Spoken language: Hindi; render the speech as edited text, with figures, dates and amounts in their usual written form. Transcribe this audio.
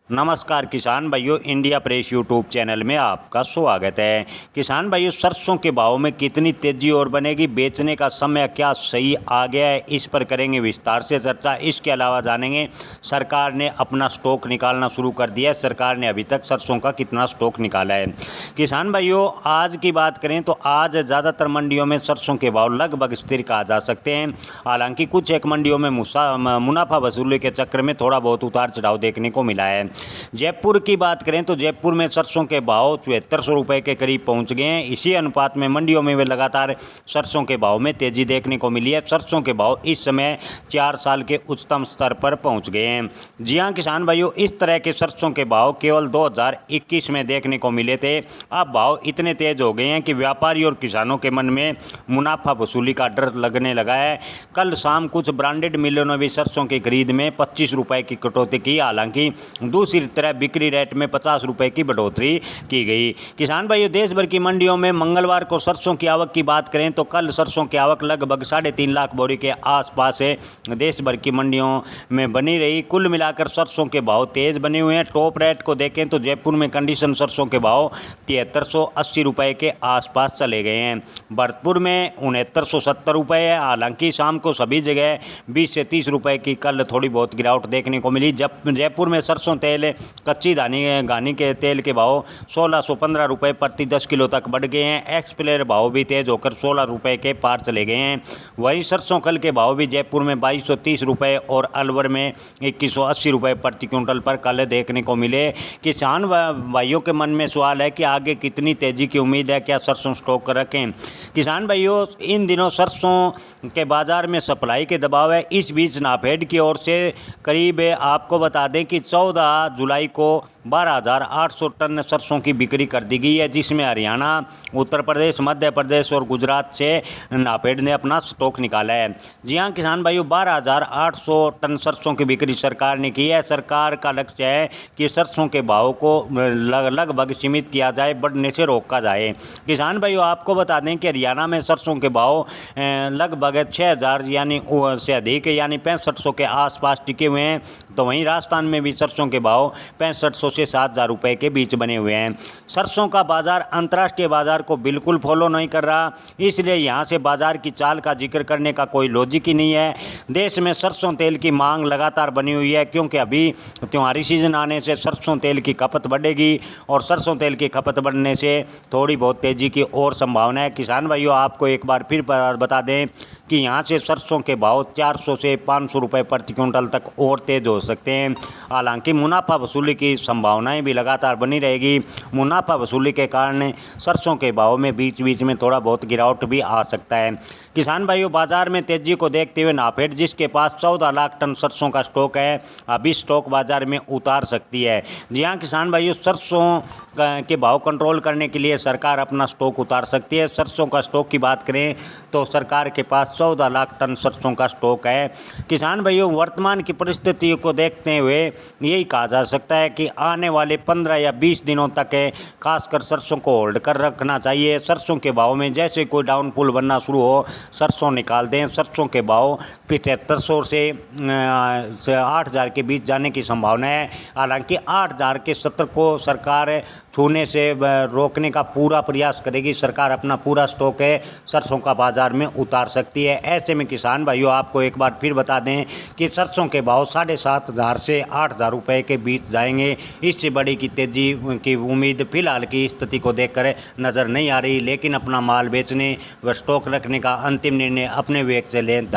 नमस्कार किसान भाइयों, इंडिया प्रेस यूट्यूब चैनल में आपका स्वागत है। किसान भाइयों, सरसों के भाव में कितनी तेजी और बनेगी, बेचने का समय क्या सही आ गया है, इस पर करेंगे विस्तार से चर्चा। इसके अलावा जानेंगे सरकार ने अपना स्टॉक निकालना शुरू कर दिया है। सरकार ने अभी तक सरसों का कितना स्टॉक निकाला है। किसान भाइयों, आज की बात करें तो आज ज़्यादातर मंडियों में सरसों के भाव लगभग स्थिर कहा जा सकते हैं। हालांकि कुछ एक मंडियों में मुनाफा वसूली के चक्कर में थोड़ा बहुत उतार चढ़ाव देखने को मिला है। जयपुर की बात करें तो जयपुर में सरसों के भाव 7400 रुपये के करीब पहुंच गए हैं। इसी अनुपात में मंडियों में भी लगातार सरसों के भाव में तेजी देखने को मिली है। सरसों के भाव इस समय 4 साल के उच्चतम स्तर पर पहुंच गए हैं। जी हां किसान भाइयों, इस तरह के सरसों के भाव केवल 2021 में देखने को मिले थे। अब भाव इतने तेज हो गए हैं कि व्यापारी और किसानों के मन में मुनाफा वसूली का डर लगने लगा है। कल शाम कुछ ब्रांडेड मिलों ने भी सरसों की खरीद में 25 रुपये की कटौती की। हालांकि दूसरी तरह बिक्री रेट में 50 रुपये की बढ़ोतरी की गई। किसान भाइयों, देश भर की मंडियों में मंगलवार को सरसों की आवक की बात करें तो कल सरसों की आवक लगभग 3.5 लाख बोरी के आसपास है। देश भर की मंडियों में बनी रही। कुल मिलाकर सरसों के भाव तेज बने हुए हैं। टॉप रेट को देखें तो जयपुर में कंडीशन सरसों के भाव 7380 रुपये के आसपास चले गए हैं। भरतपुर में 6970 रुपये है। हालांकि शाम को सभी जगह 20 से 30 रुपये की कल थोड़ी बहुत गिरावट देखने को मिली। जब जयपुर में सरसों तेल कच्ची घानी के तेल के भाव 1615 रुपये प्रति 10 किलो तक बढ़ गए हैं। एक्सप्लेयर भाव भी तेज होकर 16 रुपये के पार चले गए हैं। वहीं सरसों कल के भाव भी जयपुर में 2230 रुपये और अलवर में 2180 रुपये प्रति क्विंटल पर कल देखने को मिले। किसान भाइयों के मन में सवाल है कि आगे कितनी तेजी की उम्मीद है, क्या सरसों स्टॉक रखें। किसान भाइयों, इन दिनों सरसों के बाजार में सप्लाई के दबाव है। इस बीच नाफेड की ओर से करीब आपको बता दें कि 14 जुलाई को 12,800 टन सरसों की बिक्री कर दी गई है, जिसमें हरियाणा, उत्तर प्रदेश, मध्य प्रदेश और गुजरात से नाफेड ने अपना स्टॉक निकाला है। जी हां किसान भाइयों, 12,800 टन सरसों की बिक्री सरकार ने की है। सरकार का लक्ष्य है कि सरसों के भाव को लगभग सीमित किया जाए, बढ़ने से रोका जाए। किसान भाइयों, आपको बता दें कि हरियाणा में सरसों के भाव लगभग 6,000 यानी से अधिक यानी 6500 के आसपास टिके हुए हैं। तो वहीं राजस्थान में भी सरसों के भाव 6500 से 7,000 रुपये के बीच बने हुए हैं। सरसों का बाजार अंतर्राष्ट्रीय बाजार को बिल्कुल फॉलो नहीं कर रहा, इसलिए यहाँ से बाजार की चाल का जिक्र करने का कोई लॉजिक ही नहीं है। देश में सरसों तेल की मांग लगातार बनी हुई है, क्योंकि अभी त्योहारी सीजन आने से सरसों तेल की खपत बढ़ेगी और सरसों तेल की खपत बढ़ने से थोड़ी बहुत तेजी की और संभावना है। किसान भाइयों, आपको एक बार फिर बता दें कि यहाँ से सरसों के भाव 400 से 500 रुपये प्रति क्विंटल तक और तेज हो सकते हैं। हालांकि मुनाफा वसूली की संभावनाएं भी लगातार बनी रहेगी। मुनाफा वसूली के कारण सरसों के भाव में बीच बीच में थोड़ा बहुत गिरावट भी आ सकता है। किसान भाइयों, बाजार में तेजी को देखते हुए नाफेड, जिसके पास 14 लाख टन सरसों का स्टॉक है, अभी स्टॉक बाजार में उतार सकती है। जी हाँ किसान भाइयों, सरसों के भाव कंट्रोल करने के लिए सरकार अपना स्टॉक उतार सकती है। सरसों का स्टॉक की बात करें तो सरकार के पास 14 लाख टन सरसों का स्टॉक है। किसान भाइयों, वर्तमान की परिस्थितियों को देखते हुए यही कहा जा सकता है कि आने वाले 15 या 20 दिनों तक खासकर सरसों को होल्ड कर रखना चाहिए। सरसों के भाव में जैसे कोई डाउनफॉल बनना शुरू हो, सरसों निकाल दें। सरसों के भाव 7500 से 8,000 के बीच जाने की संभावना है। हालांकि 8,000 के सत्र को सरकार छूने से रोकने का पूरा प्रयास करेगी। सरकार अपना पूरा स्टॉक है सरसों का बाजार में उतार सकती है। ऐसे में किसान भाइयों, आपको एक बार फिर बता दें कि सरसों के भाव 7,500 से 8,000 रुपये के बीच जाएंगे। इससे बड़ी की तेजी की उम्मीद फिलहाल की स्थिति को देखकर नज़र नहीं आ रही, लेकिन अपना माल बेचने व स्टॉक रखने का अंतिम निर्णय अपने विवेक से लें।